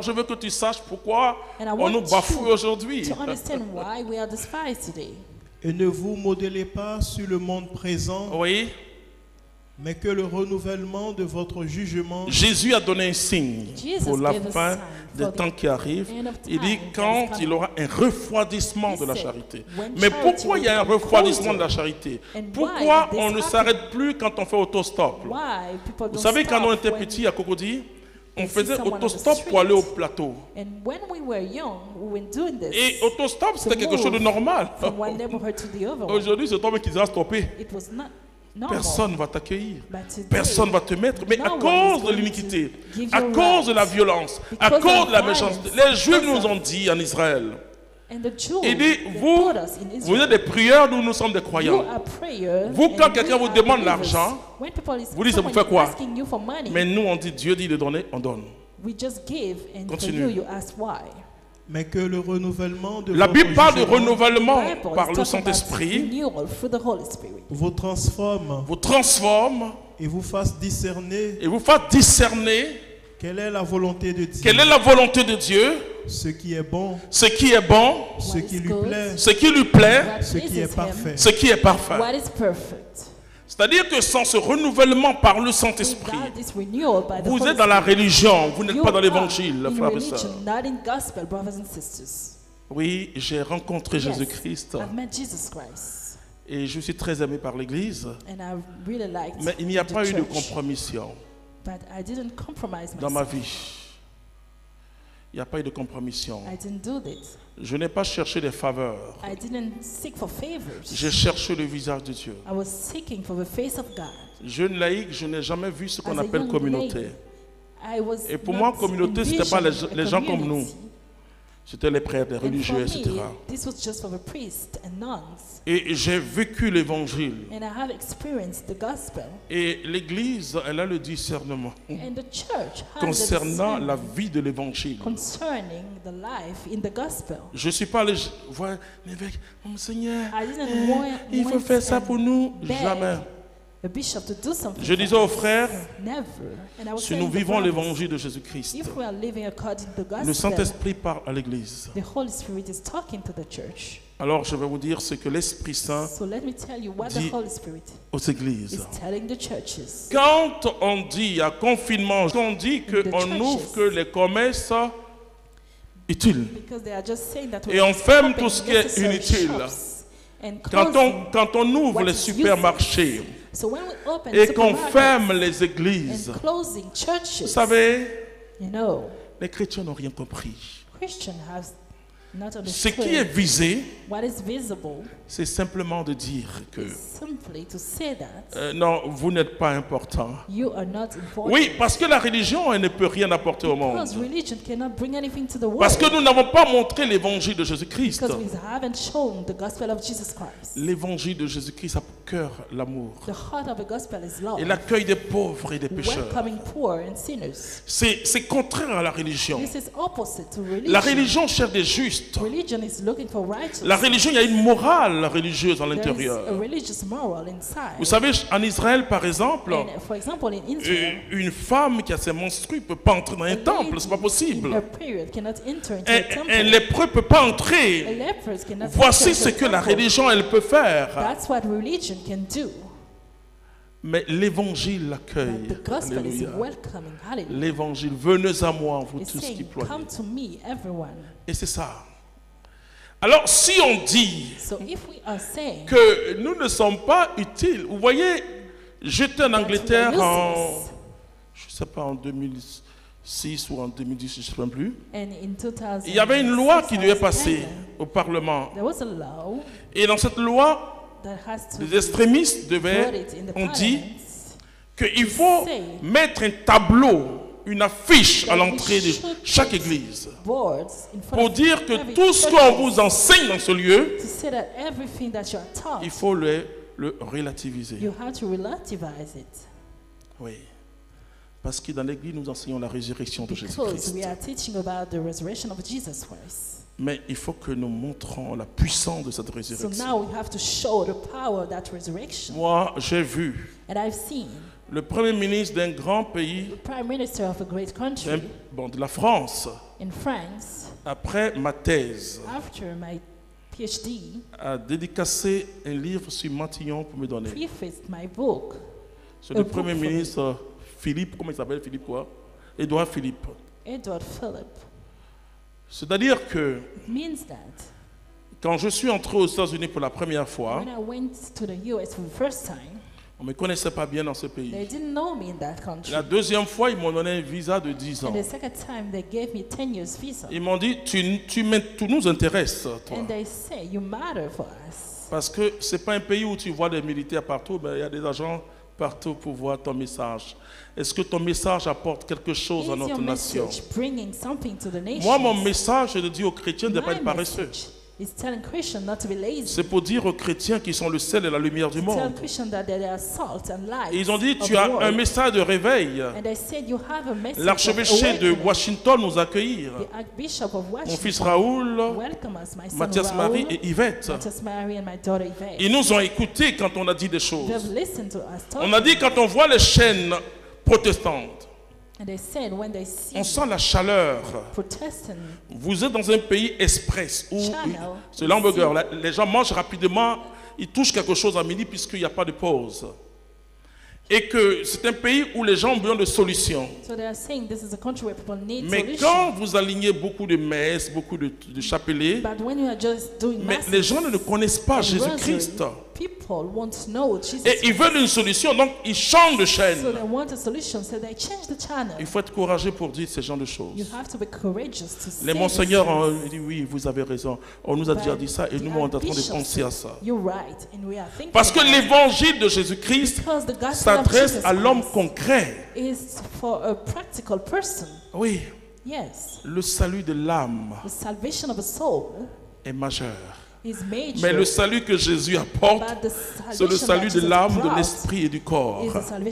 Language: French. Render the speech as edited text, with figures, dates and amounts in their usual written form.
Je veux que tu saches pourquoi And I on nous want bafoue you aujourd'hui. to understand why we are despised today. Et ne vous modelez pas sur le monde présent, Oui, mais que le renouvellement de votre jugement Jésus a donné un signe Jesus pour la gave a fin sign des for the temps qui arrivent. end of Il dit time that quand is coming. il aura un refroidissement He de la said, charité. when Mais charity pourquoi il y a un will become refroidissement de colder, la charité? and Pourquoi why on this ne happen? s'arrête plus quand on fait autostop? Why people Vous don't savez, quand on stop était when- petit à Cocody, on they see faisait someone on the autostop street. pour aller au plateau. And when we were young, we were doing this Et autostop, c'était to quelque chose de move normal. from one neighborhood to the other one. Aujourd'hui, c'est toi qui diras stopper. It was not normal. Personne ne va t'accueillir. But today, Personne ne va te mettre. Mais à no one cause is de going l'iniquité, to give à you cause de la rights, violence, à because cause of de la violence, méchanceté, les Juifs because nous of- ont dit en Israël, and the Jews, il dit, they vous, put us in vous Israel. êtes des prieurs, nous sommes des You croyants. are prayer, Vous, and quand we quelqu'un vous are demande believers. l'argent, When people is vous dites, c'est pour someone faire quoi? asking you for money, Mais nous, on dit, Dieu dit de donner, on donne. we just give, and Continue. for you, you ask why. mais que le renouvellement de La votre Bible parle de jugement renouvellement The Bible par is le talking about Saint-Esprit, renewal through the Holy Spirit. vous transforme vous transforme et vous fasse discerner et vous fait discerner quelle est la volonté de Dieu, quelle est la volonté de Dieu, ce qui est bon, ce qui est bon, ce qui lui plaît, ce qui lui plaît, What ce qui est pleases him, parfait. ce qui est parfait. what is perfect. C'est-à-dire que sans ce renouvellement par le Saint-Esprit, Without this renewal by the vous Holy êtes dans la Spirit, religion, vous n'êtes you pas dans are l'évangile, in frères et religion, sœurs. not in gospel, brothers and sisters. Oui, j'ai rencontré Yes, Jésus-Christ I've met Jesus Christ, et je suis très aimé par l'Église, and I really liked mais il n'y a the pas eu de church, compromission but I didn't compromise dans ma myself. vie. Il n'y a pas eu de compromission. I didn't do this. Je n'ai pas cherché des faveurs. I didn't seek for favors. J'ai cherché le visage de Dieu. I was seeking for the face of God. Jeune laïque, je n'ai jamais vu ce qu'on As a appelle young communauté. lady, I was Et pour not moi, communauté, ce n'était pas envisioning a les gens comme nous. community. C'était les prêtres, les And for religieux, etc. me, this was just for the priests and nuns. Et j'ai vécu l'évangile. And I have experienced the gospel. Et l'Église, elle a le discernement And the church has concernant the la discernment vie de l'évangile. concerning the life in the gospel. Je ne suis pas allé voir l'évêque, oh, Seigneur, I didn't want, il faut faire ça pour nous. beg Jamais. a bishop to do something. Je disais for aux us. frères, Never. And I was si saying nous to vivons brothers, l'évangile de Jésus-Christ, if we are living according to the le gospel, Saint-Esprit parle à l'Église. the Holy Spirit is talking to the church. Alors je vais vous dire ce que l'Esprit Saint So let me tell you what dit the Holy Spirit aux églises. is telling the churches. Quand on dit à confinement, on dit The qu'on churches. ouvre que les commerces utiles. Because they are just saying that Et on we're ferme stopping tout ce qui est necessary inutile. shops and Quand closing on ouvre what les is supermarchés So when we open et qu'on supermarkets ferme les églises, and closing churches, vous savez, you know, les chrétiens n'ont rien compris. Christians have not Ce qui est understood visé, what is visible c'est simplement de dire que is simply to say that non, vous n'êtes pas important. you are not important. Oui, parce que la religion, elle ne peut rien apporter au monde. Because religion cannot bring anything to the world. Parce que nous n'avons pas montré l'évangile de Jésus-Christ. Because we haven't shown the gospel of Jesus Christ. L'évangile de Jésus-Christ a pour cœur l'amour The heart of the gospel is love. et l'accueil des pauvres et des pécheurs. Welcoming poor and sinners. C'est contraire à la religion. This is opposite to religion. La religion cherche des justes. Religion is looking for righteousness. La religion, il y a une morale religieuse à There is l'intérieur. a religious moral inside. Vous savez, en Israël, par exemple, And for example, in Israel, une femme qui a ses menstrues ne peut pas entrer dans un temple, c'est pas in possible. her period cannot enter into a temple. Un lépreux ne peut pas A entrer. leper cannot Voici enter ce into que a la temple. religion, elle peut faire. That's what religion can do. Mais l'évangile l'accueille. But the gospel is Alléluia. welcoming. Hallelujah. L'évangile, venez à moi, vous It's tous qui saying, ployez. come to me, everyone. Et c'est ça. Alors, si on dit So if we are saying que nous ne sommes pas utiles, vous voyez, j'étais en Angleterre en, useless. je ne sais pas, en 2006 ou en 2010, je ne sais pas plus. And in 2000, Il y avait une loi qui devait passer au Parlement. there was a law Et dans cette loi, that has to les be extrémistes brought devaient, it in the on dit, parliament. qu'il faut mettre un tableau, une affiche à l'entrée de chaque église Boards in front pour of dire que every tout ce church qu'on vous enseigne dans ce lieu, to say that everything that you are taught, il faut le relativiser. you have to relativize it. Oui. Parce que dans l'église, nous enseignons la résurrection de Because Jésus-Christ. we are teaching about the resurrection of Jesus Christ. Mais il faut que nous montrons la puissance de cette So résurrection. now we have to show the power of that resurrection. Moi, j'ai vu And I've seen le premier ministre d'un grand pays, the prime minister of a great country, de la France, in France, après ma thèse, after my PhD, a dédicacé un livre sur Matignon pour me donner. prefaced my book. C'est le book Premier for me. ministre Philippe, comment il s'appelle Philippe quoi? Édouard Philippe. Edward Philip. C'est-à-dire que It means that quand je suis entré aux États-Unis pour la première fois, when I went to the US for the first time, on ne me connaissait pas bien dans ce pays. they didn't know me in that country. La deuxième fois, ils m'ont donné un visa de 10 ans. And the second time, they gave me 10 years visa. Ils m'ont dit, tu nous intéresses, toi. And they say, you matter for us. Parce que ce n'est pas un pays où tu vois des militaires partout, mais il y a des agents partout pour voir ton message. Est-ce que ton message apporte quelque chose à Is notre your nation? message bringing something to the nation? Moi, mon message, je le dis aux chrétiens de ne pas être paresseux. is telling Christians not to be lazy. C'est pour dire aux chrétiens qui sont le sel et la lumière du Tell monde. Christians that they are salt and light. Et ils ont dit, of tu the as world. un message de réveil. And they said you have a message of L'archevêché de awakening. Washington nous accueillir. The Archbishop of Mon Washington fils Raoul, welcome us, my son Mathias Raoul, Marie et Yvette. Mathias Mary and my daughter Yvette. Ils nous ont écoutés quand on a dit des They choses. have listened to us talk. On a dit quand on voit les chaînes protestantes, And they said when they see on sent la chaleur. Protestant Vous êtes dans un pays express où Channel. c'est l'hamburger. Les gens mangent rapidement, ils touchent quelque chose à midi puisqu'il n'y a pas de pause. Et que c'est un pays où les gens ont besoin de solutions. so they are saying this is a country where people need Mais solution. quand vous alignez beaucoup de messes, beaucoup de chapelets, But when you are just doing mais masses les gens ne connaissent pas and Jésus-Christ. rosary, people want to know Jesus. Et ils veulent une solution, donc ils changent de chaîne. So they want a solution, so they change the channel. Il faut être courageux pour dire ce genre de You choses. have to be courageous to say Les these monseigneurs ont things. dit oui, vous avez raison. On nous a déjà dit ça et The nous, on est en train de Archbishop penser à said, ça. You're right, and we are thinking Parce que about it. l'évangile de Jésus-Christ Because the gospel of s'adresse Jesus à l'homme Christ concret. is for a practical person. Oui, Yes, le salut de l'âme the salvation of a soul est majeur. is major. Mais le salut que Jésus apporte, but the c'est le salvation salut that de Jesus l'âme, de brought l'esprit et du corps. is the salvation